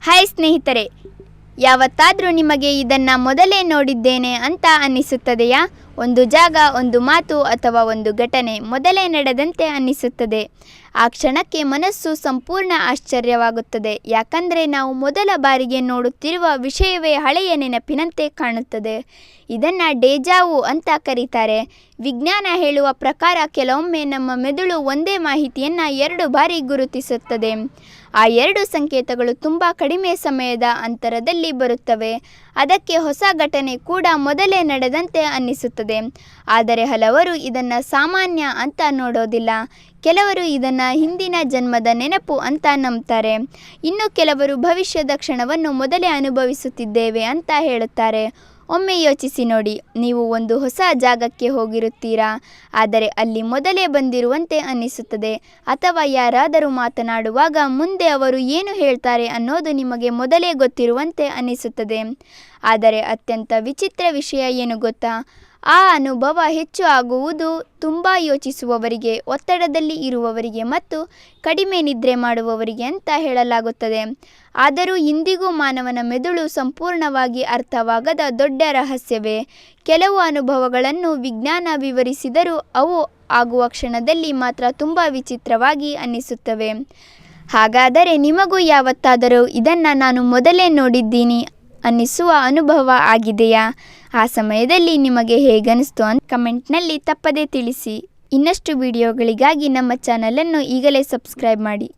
Hi ಸ್ನೇಹಿತರೆ, ಯಾವತ್ತಾದರೂ ನಿಮಗೆ ಇದನ್ನು ಮೊದಲೇ ನೋಡಿದ್ದೇನೆ ಅಂತ ಅನ್ನಿಸುತ್ತದೆಯಾ? ಒಂದು ಜಾಗ, ಒಂದು ಮಾತು ಅಥವಾ ಒಂದು ಘಟನೆ ಮೊದಲೇ ನಡೆದಂತೆ ಅನ್ನಿಸುತ್ತದೆ. ಆ ಕ್ಷಣಕ್ಕೆ ಮನಸ್ಸು ಸಂಪೂರ್ಣ ಆಶ್ಚರ್ಯವಾಗುತ್ತದೆ. ಯಾಕಂದರೆ ನಾವು ಮೊದಲ ಬಾರಿಗೆ ನೋಡುತ್ತಿರುವ ವಿಷಯವೇ ಹಳೆಯ ನೆನಪಿನಂತೆ ಕಾಣುತ್ತದೆ. ಇದನ್ನು ಡೇಜಾವು ಅಂತ ಕರೀತಾರೆ. ವಿಜ್ಞಾನ ಹೇಳುವ ಪ್ರಕಾರ ಕೆಲವೊಮ್ಮೆ ನಮ್ಮ ಮೆದುಳು ಒಂದೇ ಮಾಹಿತಿಯನ್ನು 2 ಬಾರಿ ಗುರುತಿಸುತ್ತದೆ. ಆ 2 ಸಂಕೇತಗಳು ತುಂಬ ಕಡಿಮೆ ಸಮಯದ ಅಂತರದಲ್ಲಿ ಬರುತ್ತವೆ. ಅದಕ್ಕೆ ಹೊಸ ಘಟನೆ ಕೂಡ ಮೊದಲೇ ನಡೆದಂತೆ ಅನ್ನಿಸುತ್ತದೆ. ಆದರೆ ಹಲವರು ಇದನ್ನು ಸಾಮಾನ್ಯ ಅಂತ ನೋಡೋದಿಲ್ಲ. ಕೆಲವರು ಇದನ್ನು ಹಿಂದಿನ ಜನ್ಮದ ನೆನಪು ಅಂತ ನಂಬ್ತಾರೆ. ಇನ್ನು ಕೆಲವರು ಭವಿಷ್ಯದ ಕ್ಷಣವನ್ನು ಮೊದಲೇ ಅನುಭವಿಸುತ್ತಿದ್ದೇವೆ ಅಂತ ಹೇಳುತ್ತಾರೆ. ಒಮ್ಮೆ ಯೋಚಿಸಿ ನೋಡಿ, ನೀವು ಒಂದು ಹೊಸ ಜಾಗಕ್ಕೆ ಹೋಗಿರುತ್ತೀರಾ, ಆದರೆ ಅಲ್ಲಿ ಮೊದಲೇ ಬಂದಿರುವಂತೆ ಅನ್ನಿಸುತ್ತದೆ. ಅಥವಾ ಯಾರಾದರೂ ಮಾತನಾಡುವಾಗ ಮುಂದೆ ಅವರು ಏನು ಹೇಳ್ತಾರೆ ಅನ್ನೋದು ನಿಮಗೆ ಮೊದಲೇ ಗೊತ್ತಿರುವಂತೆ ಅನ್ನಿಸುತ್ತದೆ. ಆದರೆ ಅತ್ಯಂತ ವಿಚಿತ್ರ ವಿಷಯ ಏನು ಗೊತ್ತಾ? ಆ ಅನುಭವ ಹೆಚ್ಚು ಆಗುವುದು ತುಂಬ ಯೋಚಿಸುವವರಿಗೆ, ಒತ್ತಡದಲ್ಲಿ ಇರುವವರಿಗೆ ಮತ್ತು ಕಡಿಮೆ ನಿದ್ರೆ ಮಾಡುವವರಿಗೆ ಅಂತ ಹೇಳಲಾಗುತ್ತದೆ. ಆದರೂ ಇಂದಿಗೂ ಮಾನವನ ಮೆದುಳು ಸಂಪೂರ್ಣವಾಗಿ ಅರ್ಥವಾಗದ ದೊಡ್ಡ ರಹಸ್ಯವೇ. ಕೆಲವು ಅನುಭವಗಳನ್ನು ವಿಜ್ಞಾನ ವಿವರಿಸಿದರೂ ಅವು ಆಗುವ ಕ್ಷಣದಲ್ಲಿ ಮಾತ್ರ ತುಂಬ ವಿಚಿತ್ರವಾಗಿ ಅನ್ನಿಸುತ್ತವೆ. ಹಾಗಾದರೆ ನಿಮಗೂ ಯಾವತ್ತಾದರೂ ಇದನ್ನು ನಾನು ಮೊದಲೇ ನೋಡಿದ್ದೀನಿ ಅನ್ನಿಸುವ ಅನುಭವ ಆಗಿದೆಯಾ? ಆ ಸಮಯದಲ್ಲಿ ನಿಮಗೆ ಹೇಗನಿಸ್ತು ಅಂತ ಕಮೆಂಟ್ನಲ್ಲಿ ತಪ್ಪದೇ ತಿಳಿಸಿ. ಇನ್ನಷ್ಟು ವಿಡಿಯೋಗಳಿಗಾಗಿ ನಮ್ಮ ಚಾನಲನ್ನು ಈಗಲೇ ಸಬ್ಸ್ಕ್ರೈಬ್ ಮಾಡಿ.